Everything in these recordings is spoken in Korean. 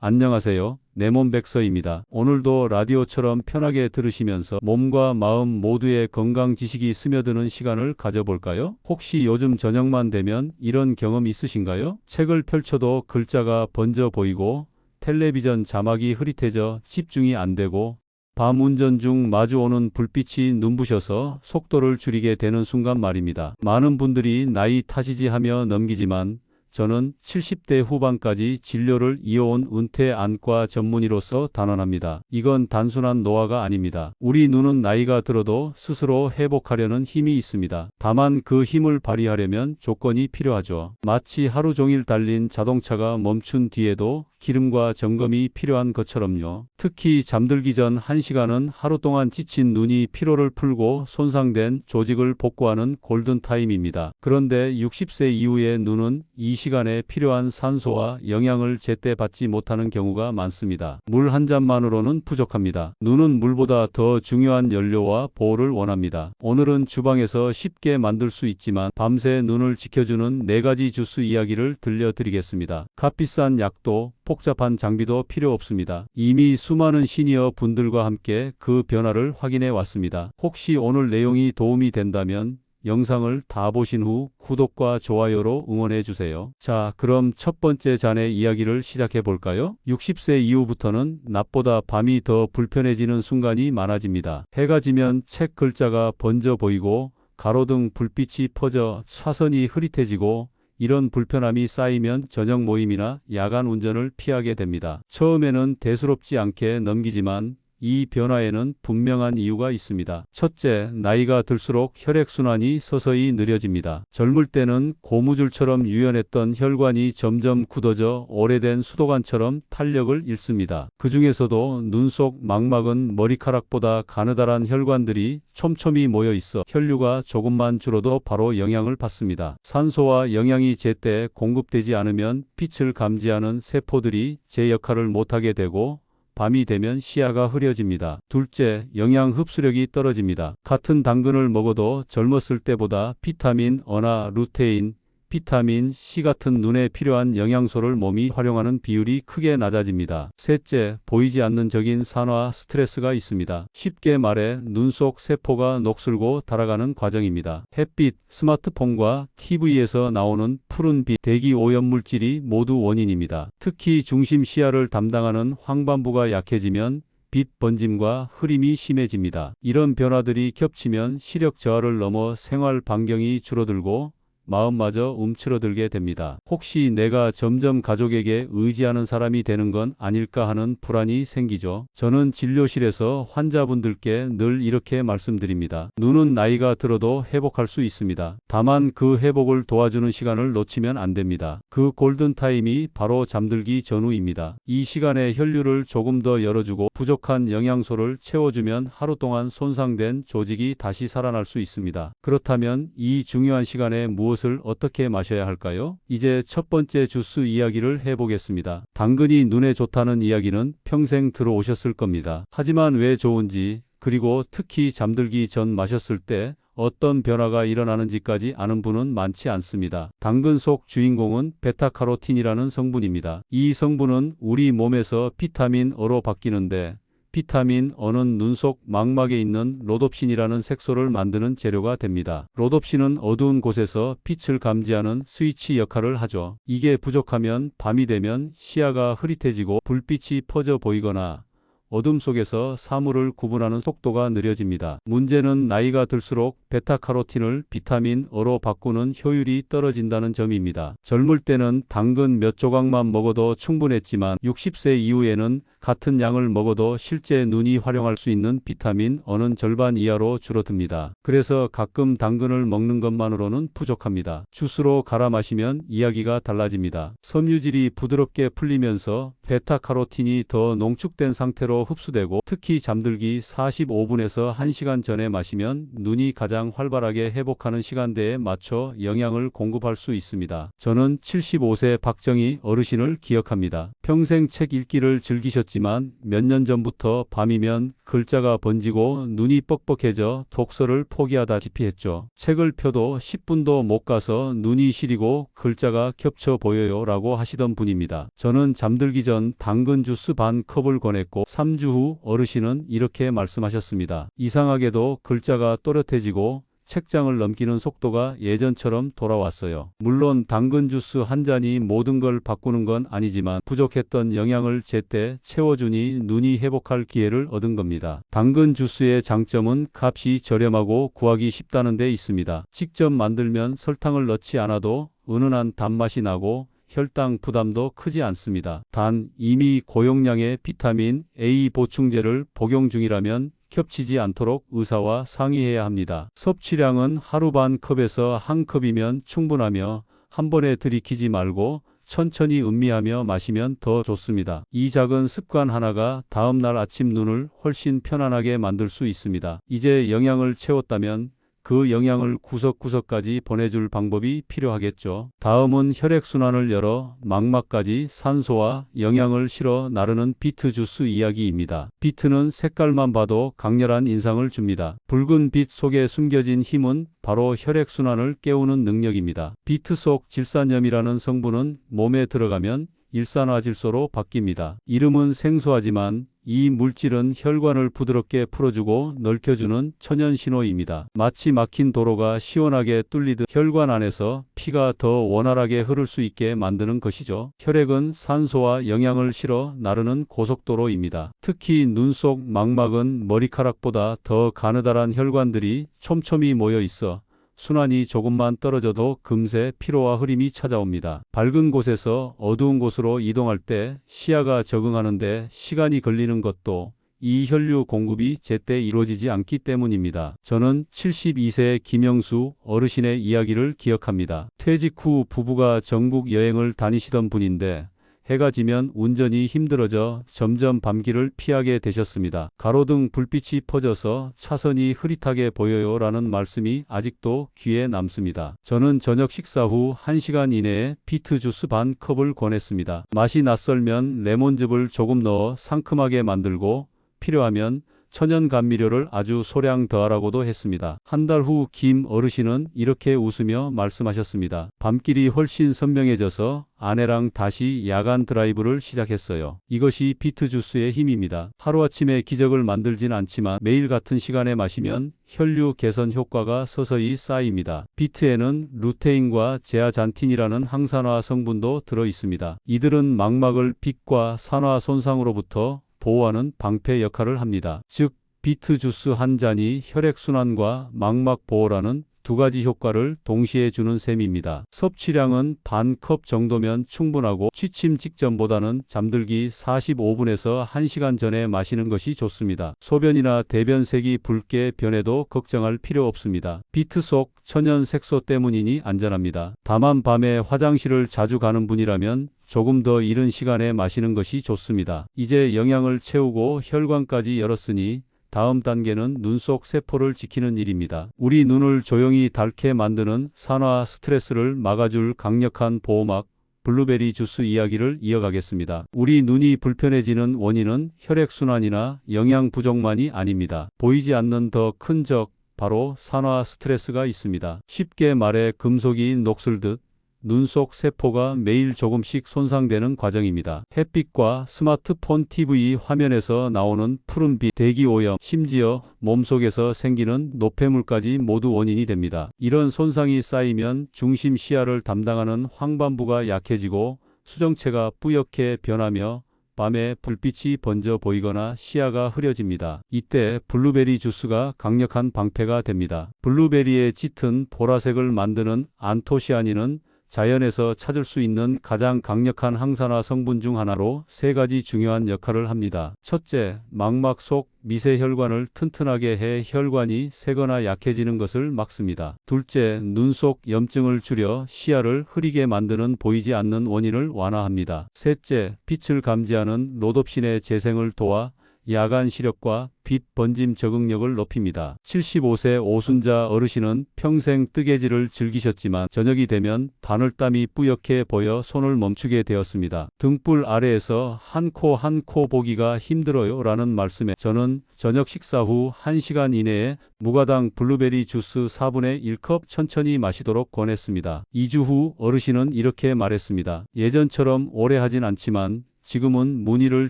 안녕하세요. 내몸백서입니다. 오늘도 라디오처럼 편하게 들으시면서 몸과 마음 모두의 건강 지식이 스며드는 시간을 가져볼까요? 혹시 요즘 저녁만 되면 이런 경험 있으신가요? 책을 펼쳐도 글자가 번져 보이고 텔레비전 자막이 흐릿해져 집중이 안 되고 밤 운전 중 마주오는 불빛이 눈부셔서 속도를 줄이게 되는 순간 말입니다. 많은 분들이 나이 탓이지 하며 넘기지만 저는 70대 후반까지 진료를 이어온 은퇴 안과 전문의로서 단언합니다. 이건 단순한 노화가 아닙니다. 우리 눈은 나이가 들어도 스스로 회복하려는 힘이 있습니다. 다만 그 힘을 발휘하려면 조건이 필요하죠. 마치 하루 종일 달린 자동차가 멈춘 뒤에도 기름과 점검이 필요한 것처럼요. 특히 잠들기 전 1시간은 하루 동안 지친 눈이 피로를 풀고 손상된 조직을 복구하는 골든타임입니다. 그런데 60세 이후의 눈은 이 시간에 필요한 산소와 영양을 제때 받지 못하는 경우가 많습니다. 물 한 잔만으로는 부족합니다. 눈은 물보다 더 중요한 연료와 보호를 원합니다. 오늘은 주방에서 쉽게 만들 수 있지만 밤새 눈을 지켜주는 4가지 주스 이야기를 들려드리겠습니다. 값비싼 약도 복잡한 장비도 필요 없습니다. 이미 수많은 시니어 분들과 함께 그 변화를 확인해 왔습니다. 혹시 오늘 내용이 도움이 된다면 영상을 다 보신 후 구독과 좋아요로 응원해 주세요. 자, 그럼 첫 번째 잔의 이야기를 시작해 볼까요? 60세 이후부터는 낮보다 밤이 더 불편해지는 순간이 많아집니다. 해가 지면 책 글자가 번져 보이고 가로등 불빛이 퍼져 차선이 흐릿해지고 이런 불편함이 쌓이면 저녁 모임이나 야간 운전을 피하게 됩니다. 처음에는 대수롭지 않게 넘기지만 이 변화에는 분명한 이유가 있습니다. 첫째, 나이가 들수록 혈액순환이 서서히 느려집니다. 젊을 때는 고무줄처럼 유연했던 혈관이 점점 굳어져 오래된 수도관처럼 탄력을 잃습니다. 그 중에서도 눈 속 망막은 머리카락보다 가느다란 혈관들이 촘촘히 모여 있어 혈류가 조금만 줄어도 바로 영향을 받습니다. 산소와 영양이 제때 공급되지 않으면 빛을 감지하는 세포들이 제 역할을 못하게 되고 밤이 되면 시야가 흐려집니다. 둘째, 영양 흡수력이 떨어집니다. 같은 당근을 먹어도 젊었을 때보다 비타민 A나 루테인, 비타민 C 같은 눈에 필요한 영양소를 몸이 활용하는 비율이 크게 낮아집니다. 셋째, 보이지 않는 적인 산화 스트레스가 있습니다. 쉽게 말해 눈 속 세포가 녹슬고 달아가는 과정입니다. 햇빛, 스마트폰과 TV에서 나오는 푸른빛, 대기 오염물질이 모두 원인입니다. 특히 중심 시야를 담당하는 황반부가 약해지면 빛 번짐과 흐림이 심해집니다. 이런 변화들이 겹치면 시력 저하를 넘어 생활 반경이 줄어들고 마음마저 움츠러들게 됩니다. 혹시 내가 점점 가족에게 의지하는 사람이 되는 건 아닐까 하는 불안이 생기죠. 저는 진료실에서 환자분들께 늘 이렇게 말씀드립니다. 눈은 나이가 들어도 회복할 수 있습니다. 다만 그 회복을 도와주는 시간을 놓치면 안 됩니다. 그 골든타임이 바로 잠들기 전후입니다. 이 시간에 혈류를 조금 더 열어주고 부족한 영양소를 채워주면 하루 동안 손상된 조직이 다시 살아날 수 있습니다. 그렇다면 이 중요한 시간에 무엇을 어떻게 마셔야 할까요? 이제 첫 번째 주스 이야기를 해보겠습니다. 당근이 눈에 좋다는 이야기는 평생 들어오셨을 겁니다. 하지만 왜 좋은지, 그리고 특히 잠들기 전 마셨을 때 어떤 변화가 일어나는지까지 아는 분은 많지 않습니다. 당근 속 주인공은 베타카로틴이라는 성분입니다. 이 성분은 우리 몸에서 비타민 O로 바뀌는데 비타민 O는 눈 속 망막에 있는 로놉신이라는 색소를 만드는 재료가 됩니다. 로놉신은 어두운 곳에서 빛을 감지하는 스위치 역할을 하죠. 이게 부족하면 밤이 되면 시야가 흐릿해지고 불빛이 퍼져 보이거나 어둠 속에서 사물을 구분하는 속도가 느려집니다. 문제는 나이가 들수록 베타카로틴을 비타민 O로 바꾸는 효율이 떨어진다는 점입니다. 젊을 때는 당근 몇 조각만 먹어도 충분했지만 60세 이후에는 같은 양을 먹어도 실제 눈이 활용할 수 있는 비타민 O는 절반 이하로 줄어듭니다. 그래서 가끔 당근을 먹는 것만으로는 부족합니다. 주스로 갈아 마시면 이야기가 달라집니다. 섬유질이 부드럽게 풀리면서 베타카로틴이 더 농축된 상태로 흡수되고 특히 잠들기 45분에서 1시간 전에 마시면 눈이 가장 활발하게 회복하는 시간대에 맞춰 영양을 공급할 수 있습니다. 저는 75세 박정희 어르신을 기억합니다. 평생 책 읽기를 즐기셨지만 몇 년 전부터 밤이면 글자가 번지고 눈이 뻑뻑해져 독서를 포기하다시피 했죠. 책을 펴도 10분도 못 가서 눈이 시리고 글자가 겹쳐 보여요 라고 하시던 분입니다. 저는 잠들기 전 어르신은 당근 주스 반 컵을 권했고 3주 후 어르신은 이렇게 말씀하셨습니다. 이상하게도 글자가 또렷해지고 책장을 넘기는 속도가 예전처럼 돌아왔어요. 물론 당근 주스 한 잔이 모든 걸 바꾸는 건 아니지만 부족했던 영양을 제때 채워주니 눈이 회복할 기회를 얻은 겁니다. 당근 주스의 장점은 값이 저렴하고 구하기 쉽다는 데 있습니다. 직접 만들면 설탕을 넣지 않아도 은은한 단맛이 나고 혈당 부담도 크지 않습니다. 단 이미 고용량의 비타민 A 보충제를 복용 중이라면 겹치지 않도록 의사와 상의해야 합니다. 섭취량은 하루 반 컵에서 한 컵이면 충분하며 한 번에 들이키지 말고 천천히 음미하며 마시면 더 좋습니다. 이 작은 습관 하나가 다음날 아침 눈을 훨씬 편안하게 만들 수 있습니다. 이제 영양을 채웠다면 그 영양을 구석구석까지 보내줄 방법이 필요하겠죠. 다음은 혈액순환을 열어 망막까지 산소와 영양을 실어 나르는 비트 주스 이야기입니다. 비트는 색깔만 봐도 강렬한 인상을 줍니다. 붉은 빛 속에 숨겨진 힘은 바로 혈액순환을 깨우는 능력입니다. 비트 속 질산염이라는 성분은 몸에 들어가면 일산화질소로 바뀝니다. 이름은 생소하지만 이 물질은 혈관을 부드럽게 풀어주고 넓혀주는 천연 신호입니다. 마치 막힌 도로가 시원하게 뚫리듯 혈관 안에서 피가 더 원활하게 흐를 수 있게 만드는 것이죠. 혈액은 산소와 영양을 실어 나르는 고속도로입니다. 특히 눈 속 망막은 머리카락보다 더 가느다란 혈관들이 촘촘히 모여 있어 순환이 조금만 떨어져도 금세 피로와 흐림이 찾아옵니다. 밝은 곳에서 어두운 곳으로 이동할 때 시야가 적응하는데 시간이 걸리는 것도 이 혈류 공급이 제때 이루어지지 않기 때문입니다. 저는 72세 김영수 어르신의 이야기를 기억합니다. 퇴직 후 부부가 전국 여행을 다니시던 분인데 해가 지면 운전이 힘들어져 점점 밤길을 피하게 되셨습니다. 가로등 불빛이 퍼져서 차선이 흐릿하게 보여요 라는 말씀이 아직도 귀에 남습니다. 저는 저녁 식사 후 1시간 이내에 비트 주스 반 컵을 권했습니다. 맛이 낯설면 레몬즙을 조금 넣어 상큼하게 만들고 필요하면 천연 감미료를 아주 소량 더하라고도 했습니다. 한 달 후 김 어르신은 이렇게 웃으며 말씀하셨습니다. 밤길이 훨씬 선명해져서 아내랑 다시 야간 드라이브를 시작했어요. 이것이 비트 주스의 힘입니다. 하루아침에 기적을 만들진 않지만 매일 같은 시간에 마시면 혈류 개선 효과가 서서히 쌓입니다. 비트에는 루테인과 제아잔틴이라는 항산화 성분도 들어 있습니다. 이들은 망막을 빛과 산화 손상으로부터 보호하는 방패 역할을 합니다. 즉, 비트 주스 한 잔이 혈액순환과 망막 보호라는 두 가지 효과를 동시에 주는 셈입니다. 섭취량은 반 컵 정도면 충분하고 취침 직전보다는 잠들기 45분에서 1시간 전에 마시는 것이 좋습니다. 소변이나 대변색이 붉게 변해도 걱정할 필요 없습니다. 비트 속 천연 색소 때문이니 안전합니다. 다만 밤에 화장실을 자주 가는 분이라면 조금 더 이른 시간에 마시는 것이 좋습니다. 이제 영양을 채우고 혈관까지 열었으니 다음 단계는 눈 속 세포를 지키는 일입니다. 우리 눈을 조용히 닳게 만드는 산화 스트레스를 막아줄 강력한 보호막 블루베리 주스 이야기를 이어가겠습니다. 우리 눈이 불편해지는 원인은 혈액순환이나 영양 부족만이 아닙니다. 보이지 않는 더 큰 적, 바로 산화 스트레스가 있습니다. 쉽게 말해 금속이 녹슬듯 눈 속 세포가 매일 조금씩 손상되는 과정입니다. 햇빛과 스마트폰 TV 화면에서 나오는 푸른빛, 대기오염, 심지어 몸속에서 생기는 노폐물까지 모두 원인이 됩니다. 이런 손상이 쌓이면 중심 시야를 담당하는 황반부가 약해지고 수정체가 뿌옇게 변하며 밤에 불빛이 번져 보이거나 시야가 흐려집니다. 이때 블루베리 주스가 강력한 방패가 됩니다. 블루베리의 짙은 보라색을 만드는 안토시아닌은 자연에서 찾을 수 있는 가장 강력한 항산화 성분 중 하나로 세 가지 중요한 역할을 합니다. 첫째, 망막 속 미세혈관을 튼튼하게 해 혈관이 새거나 약해지는 것을 막습니다. 둘째, 눈 속 염증을 줄여 시야를 흐리게 만드는 보이지 않는 원인을 완화합니다. 셋째, 빛을 감지하는 로놉신의 재생을 도와 야간 시력과 빛 번짐 적응력을 높입니다. 75세 오순자 어르신은 평생 뜨개질을 즐기셨지만 저녁이 되면 바늘땀이 뿌옇게 보여 손을 멈추게 되었습니다. 등불 아래에서 한 코 한 코 보기가 힘들어요 라는 말씀에 저는 저녁 식사 후 1시간 이내에 무가당 블루베리 주스 4분의 1컵 천천히 마시도록 권했습니다. 2주 후 어르신은 이렇게 말했습니다. 예전처럼 오래 하진 않지만 지금은 무늬를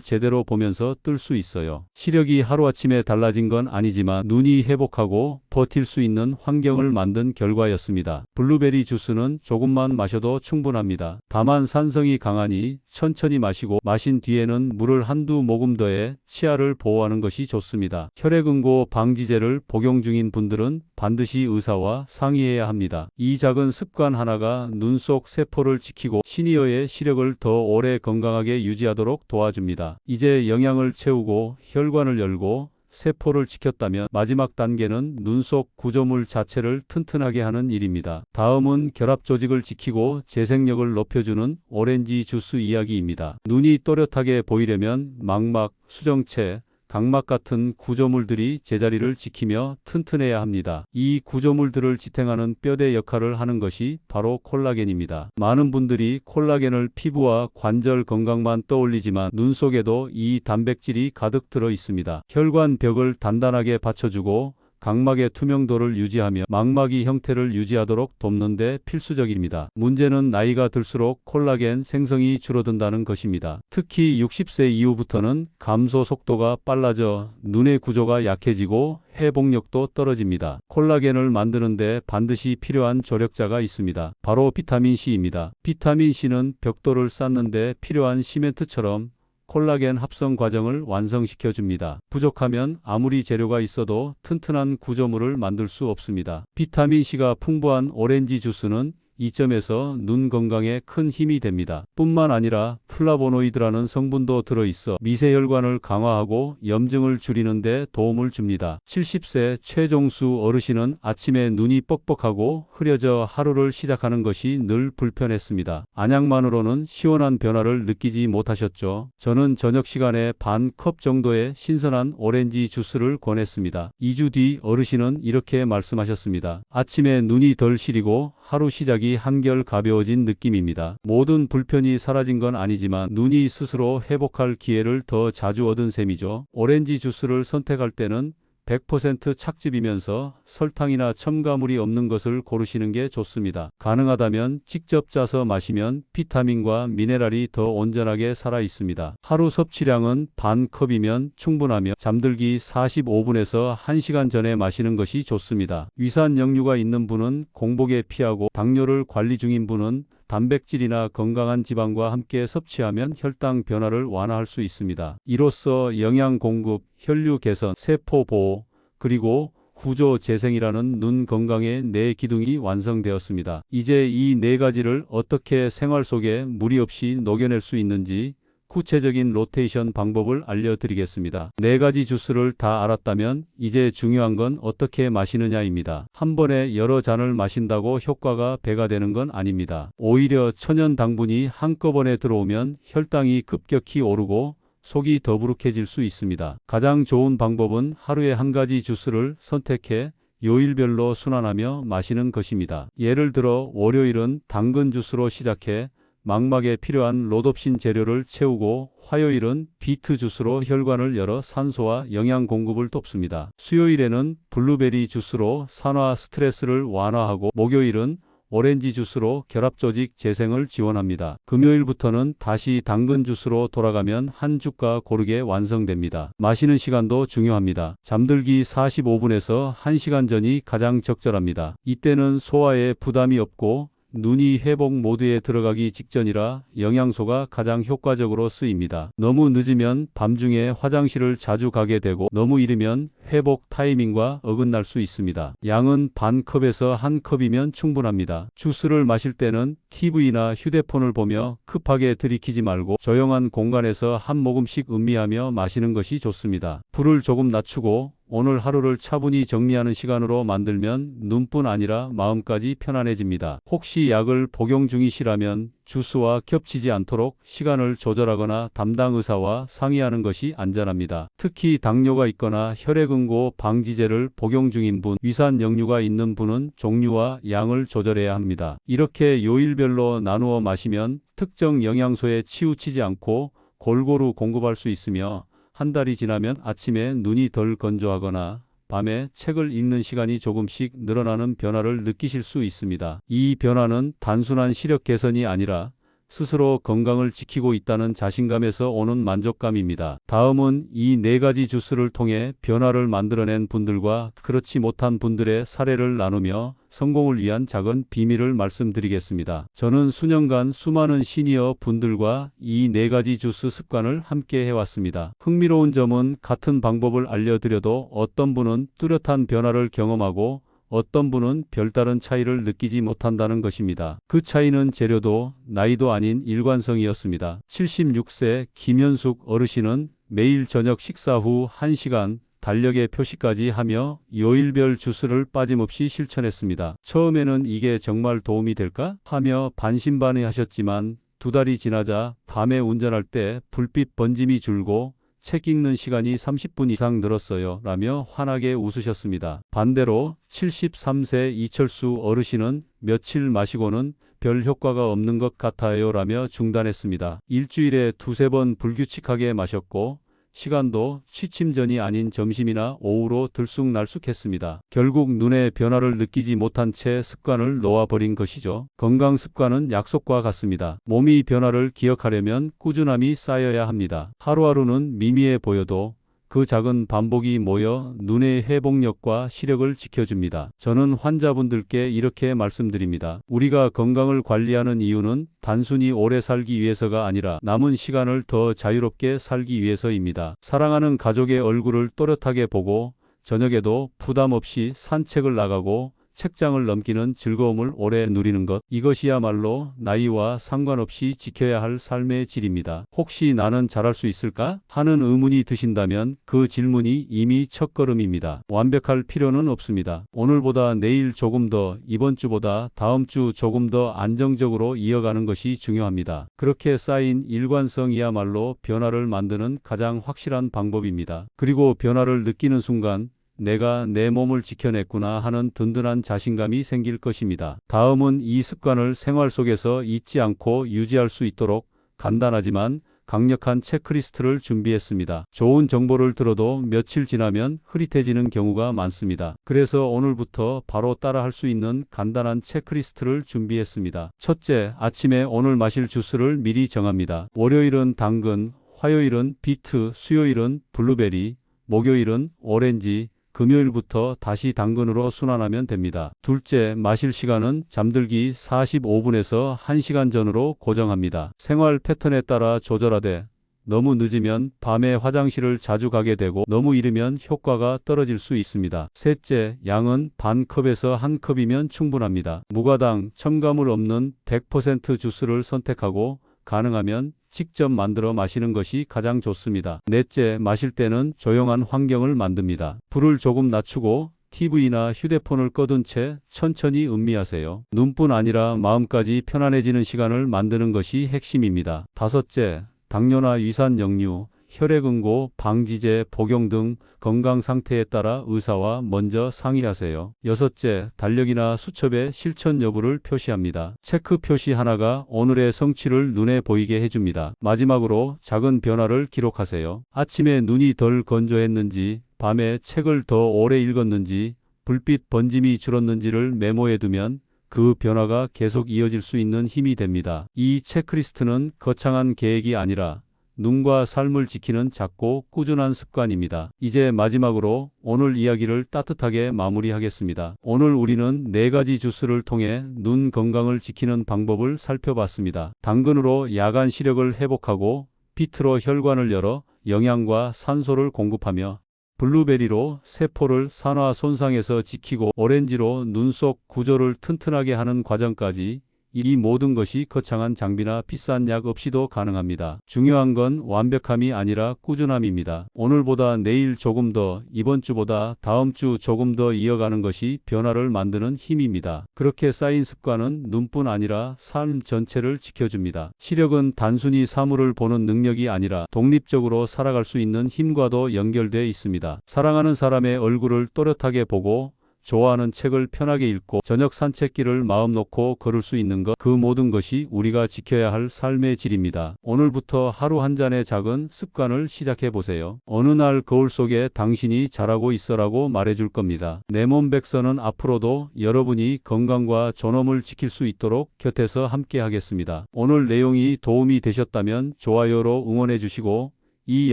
제대로 보면서 뜰 수 있어요. 시력이 하루아침에 달라진 건 아니지만 눈이 회복하고 버틸 수 있는 환경을 만든 결과였습니다. 블루베리 주스는 조금만 마셔도 충분합니다. 다만 산성이 강하니 천천히 마시고 마신 뒤에는 물을 한두 모금 더해 치아를 보호하는 것이 좋습니다. 혈액응고 방지제를 복용 중인 분들은 반드시 의사와 상의해야 합니다. 이 작은 습관 하나가 눈 속 세포를 지키고 시니어의 시력을 더 오래 건강하게 유지하도록 도와줍니다. 이제 영양을 채우고 혈관을 열고 세포를 지켰다면 마지막 단계는 눈 속 구조물 자체를 튼튼하게 하는 일입니다. 다음은 결합 조직을 지키고 재생력을 높여주는 오렌지 주스 이야기입니다. 눈이 또렷하게 보이려면 망막, 수정체, 각막 같은 구조물들이 제자리를 지키며 튼튼해야 합니다. 이 구조물들을 지탱하는 뼈대 역할을 하는 것이 바로 콜라겐입니다. 많은 분들이 콜라겐을 피부와 관절 건강만 떠올리지만 눈 속에도 이 단백질이 가득 들어 있습니다. 혈관 벽을 단단하게 받쳐주고 각막의 투명도를 유지하며 망막이 형태를 유지하도록 돕는 데 필수적입니다. 문제는 나이가 들수록 콜라겐 생성이 줄어든다는 것입니다. 특히 60세 이후부터는 감소 속도가 빨라져 눈의 구조가 약해지고 회복력도 떨어집니다. 콜라겐을 만드는데 반드시 필요한 조력자가 있습니다. 바로 비타민C입니다. 비타민C는 벽돌을 쌓는 데 필요한 시멘트처럼 콜라겐 합성 과정을 완성시켜 줍니다. 부족하면 아무리 재료가 있어도 튼튼한 구조물을 만들 수 없습니다. 비타민C가 풍부한 오렌지 주스는 이 점에서 눈 건강에 큰 힘이 됩니다. 뿐만 아니라 플라보노이드라는 성분도 들어있어 미세혈관을 강화하고 염증을 줄이는 데 도움을 줍니다. 70세 최종수 어르신은 아침에 눈이 뻑뻑하고 흐려져 하루를 시작하는 것이 늘 불편했습니다. 안약만으로는 시원한 변화를 느끼지 못하셨죠? 저는 저녁 시간에 반 컵 정도의 신선한 오렌지 주스를 권했습니다. 2주 뒤 어르신은 이렇게 말씀하셨습니다. 아침에 눈이 덜 시리고 하루 시작이 한결 가벼워진 느낌입니다. 모든 불편이 사라진 건 아니지만 눈이 스스로 회복할 기회를 더 자주 얻은 셈이죠. 오렌지 주스를 선택할 때는 100% 착즙이면서 설탕이나 첨가물이 없는 것을 고르시는 게 좋습니다. 가능하다면 직접 짜서 마시면 비타민과 미네랄이 더 온전하게 살아 있습니다. 하루 섭취량은 반 컵이면 충분하며 잠들기 45분에서 1시간 전에 마시는 것이 좋습니다. 위산 역류가 있는 분은 공복에 피하고 당뇨를 관리 중인 분은 단백질이나 건강한 지방과 함께 섭취하면 혈당 변화를 완화할 수 있습니다. 이로써 영양 공급, 혈류 개선, 세포 보호, 그리고 구조 재생이라는 눈 건강의 네 기둥이 완성되었습니다. 이제 이 네 가지를 어떻게 생활 속에 무리 없이 녹여낼 수 있는지 구체적인 로테이션 방법을 알려드리겠습니다. 네 가지 주스를 다 알았다면 이제 중요한 건 어떻게 마시느냐입니다. 한 번에 여러 잔을 마신다고 효과가 배가 되는 건 아닙니다. 오히려 천연 당분이 한꺼번에 들어오면 혈당이 급격히 오르고 속이 더부룩해질 수 있습니다. 가장 좋은 방법은 하루에 한 가지 주스를 선택해 요일별로 순환하며 마시는 것입니다. 예를 들어 월요일은 당근 주스로 시작해 망막에 필요한 로놉신 재료를 채우고 화요일은 비트 주스로 혈관을 열어 산소와 영양 공급을 돕습니다. 수요일에는 블루베리 주스로 산화 스트레스를 완화하고 목요일은 오렌지 주스로 결합 조직 재생을 지원합니다. 금요일부터는 다시 당근 주스로 돌아가면 한 주가 고르게 완성됩니다. 마시는 시간도 중요합니다. 잠들기 45분에서 1시간 전이 가장 적절합니다. 이때는 소화에 부담이 없고 눈이 회복 모드에 들어가기 직전이라 영양소가 가장 효과적으로 쓰입니다. 너무 늦으면 밤중에 화장실을 자주 가게 되고 너무 이르면 회복 타이밍과 어긋날 수 있습니다. 양은 반 컵에서 한 컵이면 충분합니다. 주스를 마실 때는 TV나 휴대폰을 보며 급하게 들이키지 말고 조용한 공간에서 한 모금씩 음미하며 마시는 것이 좋습니다. 불을 조금 낮추고 오늘 하루를 차분히 정리하는 시간으로 만들면 눈뿐 아니라 마음까지 편안해집니다. 혹시 약을 복용 중이시라면 주스와 겹치지 않도록 시간을 조절하거나 담당 의사와 상의하는 것이 안전합니다. 특히 당뇨가 있거나 혈액응고 방지제를 복용 중인 분, 위산 역류가 있는 분은 종류와 양을 조절해야 합니다. 이렇게 요일별로 나누어 마시면 특정 영양소에 치우치지 않고 골고루 공급할 수 있으며 한 달이 지나면 아침에 눈이 덜 건조하거나 밤에 책을 읽는 시간이 조금씩 늘어나는 변화를 느끼실 수 있습니다. 이 변화는 단순한 시력 개선이 아니라 스스로 건강을 지키고 있다는 자신감에서 오는 만족감입니다. 다음은 이 네 가지 주스를 통해 변화를 만들어낸 분들과 그렇지 못한 분들의 사례를 나누며 성공을 위한 작은 비밀을 말씀드리겠습니다. 저는 수년간 수많은 시니어 분들과 이 네 가지 주스 습관을 함께 해왔습니다. 흥미로운 점은 같은 방법을 알려드려도 어떤 분은 뚜렷한 변화를 경험하고 어떤 분은 별다른 차이를 느끼지 못한다는 것입니다. 그 차이는 재료도 나이도 아닌 일관성이었습니다. 76세 김현숙 어르신은 매일 저녁 식사 후 1시간 달력에 표시까지 하며 요일별 주스를 빠짐없이 실천했습니다. 처음에는 이게 정말 도움이 될까 하며 반신반의하셨지만 2달이 지나자 밤에 운전할 때 불빛 번짐이 줄고 책 읽는 시간이 30분 이상 늘었어요. 라며 환하게 웃으셨습니다. 반대로 73세 이철수 어르신은 며칠 마시고는 별 효과가 없는 것 같아요. 라며 중단했습니다. 일주일에 2~3번 불규칙하게 마셨고 시간도 취침 전이 아닌 점심이나 오후로 들쑥날쑥했습니다. 결국 눈에 변화를 느끼지 못한 채 습관을 놓아버린 것이죠. 건강 습관은 약속과 같습니다. 몸이 변화를 기억하려면 꾸준함이 쌓여야 합니다. 하루하루는 미미해 보여도 그 작은 반복이 모여 눈의 회복력과 시력을 지켜줍니다. 저는 환자분들께 이렇게 말씀드립니다. 우리가 건강을 관리하는 이유는 단순히 오래 살기 위해서가 아니라 남은 시간을 더 자유롭게 살기 위해서입니다. 사랑하는 가족의 얼굴을 또렷하게 보고 저녁에도 부담 없이 산책을 나가고 책장을 넘기는 즐거움을 오래 누리는 것, 이것이야말로 나이와 상관없이 지켜야 할 삶의 질입니다. 혹시 나는 잘할 수 있을까? 하는 의문이 드신다면 그 질문이 이미 첫걸음입니다. 완벽할 필요는 없습니다. 오늘보다 내일 조금 더, 이번 주보다 다음 주 조금 더 안정적으로 이어가는 것이 중요합니다. 그렇게 쌓인 일관성이야말로 변화를 만드는 가장 확실한 방법입니다. 그리고 변화를 느끼는 순간 내가 내 몸을 지켜냈구나 하는 든든한 자신감이 생길 것입니다. 다음은 이 습관을 생활 속에서 잊지 않고 유지할 수 있도록 간단하지만 강력한 체크리스트를 준비했습니다. 좋은 정보를 들어도 며칠 지나면 흐릿해지는 경우가 많습니다. 그래서 오늘부터 바로 따라할 수 있는 간단한 체크리스트를 준비했습니다. 첫째, 아침에 오늘 마실 주스를 미리 정합니다. 월요일은 당근, 화요일은 비트, 수요일은 블루베리, 목요일은 오렌지, 금요일부터 다시 당근으로 순환하면 됩니다. 둘째, 마실 시간은 잠들기 45분에서 1시간 전으로 고정합니다. 생활 패턴에 따라 조절하되 너무 늦으면 밤에 화장실을 자주 가게 되고 너무 이르면 효과가 떨어질 수 있습니다. 셋째, 양은 반 컵에서 1컵이면 충분합니다. 무가당, 첨가물 없는 100% 주스를 선택하고 가능하면 직접 만들어 마시는 것이 가장 좋습니다. 넷째, 마실 때는 조용한 환경을 만듭니다. 불을 조금 낮추고 TV나 휴대폰을 꺼둔 채 천천히 음미하세요. 눈뿐 아니라 마음까지 편안해지는 시간을 만드는 것이 핵심입니다. 다섯째, 당뇨나 위산 역류, 혈액응고, 방지제 복용 등 건강 상태에 따라 의사와 먼저 상의하세요. 여섯째, 달력이나 수첩에 실천 여부를 표시합니다. 체크 표시 하나가 오늘의 성취를 눈에 보이게 해줍니다. 마지막으로 작은 변화를 기록하세요. 아침에 눈이 덜 건조했는지, 밤에 책을 더 오래 읽었는지, 불빛 번짐이 줄었는지를 메모해두면 그 변화가 계속 이어질 수 있는 힘이 됩니다. 이 체크리스트는 거창한 계획이 아니라 눈과 삶을 지키는 작고 꾸준한 습관입니다. 이제 마지막으로 오늘 이야기를 따뜻하게 마무리하겠습니다. 오늘 우리는 4가지 주스를 통해 눈 건강을 지키는 방법을 살펴봤습니다. 당근으로 야간 시력을 회복하고, 비트로 혈관을 열어 영양과 산소를 공급하며, 블루베리로 세포를 산화 손상에서 지키고, 오렌지로 눈 속 구조를 튼튼하게 하는 과정까지, 이 모든 것이 거창한 장비나 비싼 약 없이도 가능합니다. 중요한 건 완벽함이 아니라 꾸준함입니다. 오늘보다 내일 조금 더, 이번 주보다 다음 주 조금 더 이어가는 것이 변화를 만드는 힘입니다. 그렇게 쌓인 습관은 눈뿐 아니라 삶 전체를 지켜줍니다. 시력은 단순히 사물을 보는 능력이 아니라 독립적으로 살아갈 수 있는 힘과도 연결되어 있습니다. 사랑하는 사람의 얼굴을 또렷하게 보고 좋아하는 책을 편하게 읽고 저녁 산책길을 마음 놓고 걸을 수 있는 것, 그 모든 것이 우리가 지켜야 할 삶의 질입니다. 오늘부터 하루 한 잔의 작은 습관을 시작해 보세요. 어느 날 거울 속에 당신이 잘하고 있어라고 말해줄 겁니다. 내 몸 백서는 앞으로도 여러분이 건강과 존엄을 지킬 수 있도록 곁에서 함께 하겠습니다. 오늘 내용이 도움이 되셨다면 좋아요로 응원해 주시고 이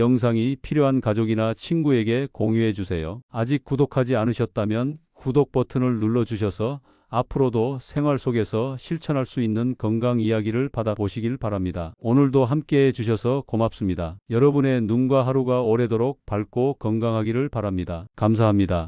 영상이 필요한 가족이나 친구에게 공유해 주세요. 아직 구독하지 않으셨다면 구독 버튼을 눌러 주셔서 앞으로도 생활 속에서 실천할 수 있는 건강 이야기를 받아보시길 바랍니다. 오늘도 함께 해주셔서 고맙습니다. 여러분의 눈과 하루가 오래도록 밝고 건강하기를 바랍니다. 감사합니다.